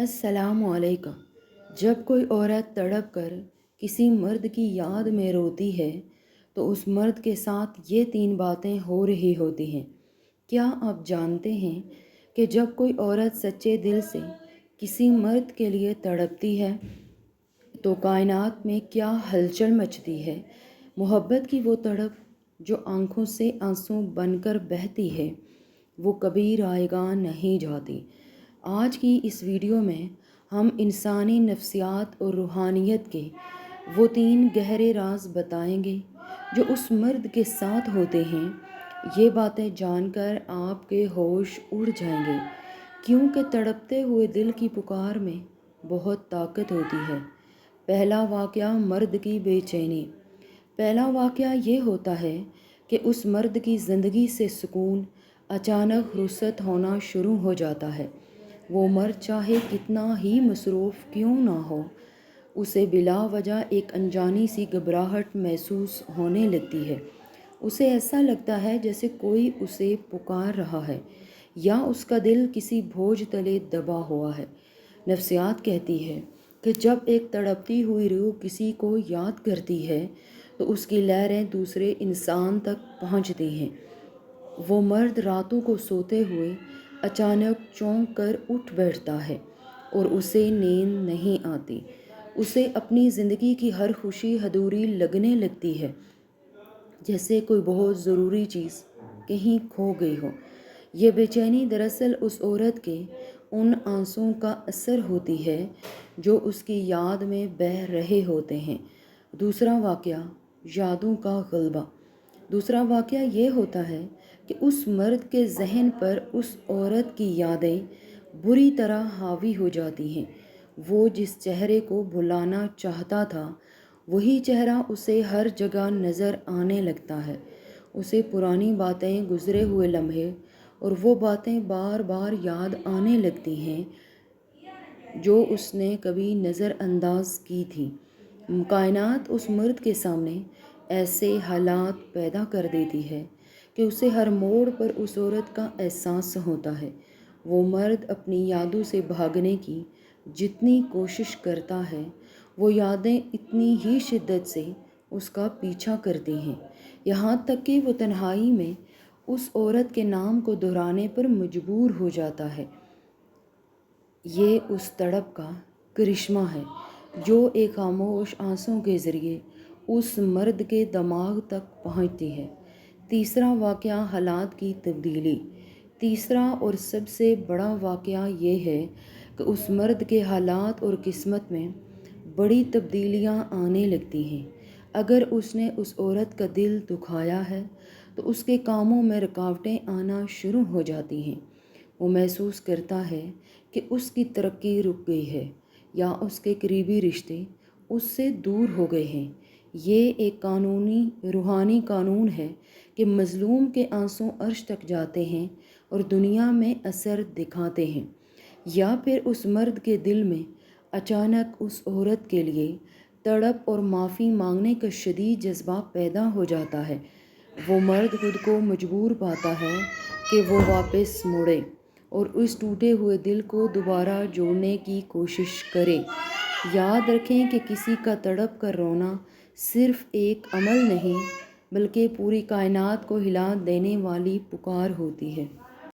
अस्सलाम वालेकुम। जब कोई औरत तड़प कर किसी मर्द की याद में रोती है तो उस मर्द के साथ ये 3 बातें हो रही होती हैं। क्या आप जानते हैं कि जब कोई औरत सच्चे दिल से किसी मर्द के लिए तड़पती है तो कायनात में क्या हलचल मचती है। मोहब्बत की वो तड़प जो आंखों से आंसू बनकर बहती है वो कभी रायगा नहीं जाती। आज की इस वीडियो में हम इंसानी नफ्सियात और रूहानियत के वो 3 गहरे राज बताएंगे जो उस मर्द के साथ होते हैं। ये बातें जानकर आपके होश उड़ जाएंगे, क्योंकि तड़पते हुए दिल की पुकार में बहुत ताकत होती है। पहला वाक़या, मर्द की बेचैनी। पहला वाक़या ये होता है कि उस मर्द की ज़िंदगी से सुकून अचानक रुखसत होना शुरू हो जाता है। वो मर्द चाहे कितना ही मसरूफ़ क्यों ना हो, उसे बिला वजह एक अनजानी सी घबराहट महसूस होने लगती है। उसे ऐसा लगता है जैसे कोई उसे पुकार रहा है या उसका दिल किसी बोझ तले दबा हुआ है। नफ्सियात कहती है कि जब एक तड़पती हुई रूह किसी को याद करती है तो उसकी लहरें दूसरे इंसान तक पहुंचती हैं। वो मर्द रातों को सोते हुए अचानक चौंक कर उठ बैठता है और उसे नींद नहीं आती। उसे अपनी ज़िंदगी की हर खुशी अधूरी लगने लगती है, जैसे कोई बहुत ज़रूरी चीज़ कहीं खो गई हो। ये बेचैनी दरअसल उस औरत के उन आंसुओं का असर होती है जो उसकी याद में बह रहे होते हैं। दूसरा वाक़या, यादों का गलबा। दूसरा वाक़या ये होता है कि उस मर्द के जहन पर उस औरत की यादें बुरी तरह हावी हो जाती हैं। वो जिस चेहरे को भुलाना चाहता था वही चेहरा उसे हर जगह नज़र आने लगता है। उसे पुरानी बातें, गुज़रे हुए लम्हे और वो बातें बार बार याद आने लगती हैं जो उसने कभी नज़रअंदाज की थी। कायनात उस मर्द के सामने ऐसे हालात पैदा कर देती है कि उसे हर मोड़ पर उस औरत का एहसास होता है। वो मर्द अपनी यादों से भागने की जितनी कोशिश करता है वो यादें इतनी ही शिद्दत से उसका पीछा करती हैं, यहाँ तक कि वो तन्हाई में उस औरत के नाम को दोहराने पर मजबूर हो जाता है। ये उस तड़प का करिश्मा है जो एक खामोश आंसू के ज़रिए उस मर्द के दिमाग तक पहुंचती है। तीसरा वाक़या, हालात की तब्दीली। तीसरा और सबसे बड़ा वाक़या ये है कि उस मर्द के हालात और किस्मत में बड़ी तब्दीलियां आने लगती हैं। अगर उसने उस औरत का दिल दुखाया है तो उसके कामों में रुकावटें आना शुरू हो जाती हैं। वो महसूस करता है कि उसकी तरक्की रुक गई है या उसके करीबी रिश्ते उससे दूर हो गए हैं। ये एक कानूनी रूहानी कानून है कि मज़लूम के आंसू अर्श तक जाते हैं और दुनिया में असर दिखाते हैं। या फिर उस मर्द के दिल में अचानक उस औरत के लिए तड़प और माफ़ी मांगने का शदीद जज्बा पैदा हो जाता है। वो मर्द खुद को मजबूर पाता है कि वो वापस मुड़े और उस टूटे हुए दिल को दोबारा जोड़ने की कोशिश करे। याद रखें कि किसी का तड़प कर रोना सिर्फ़ एक अमल नहीं बल्कि पूरी कायनात को हिला देने वाली पुकार होती है।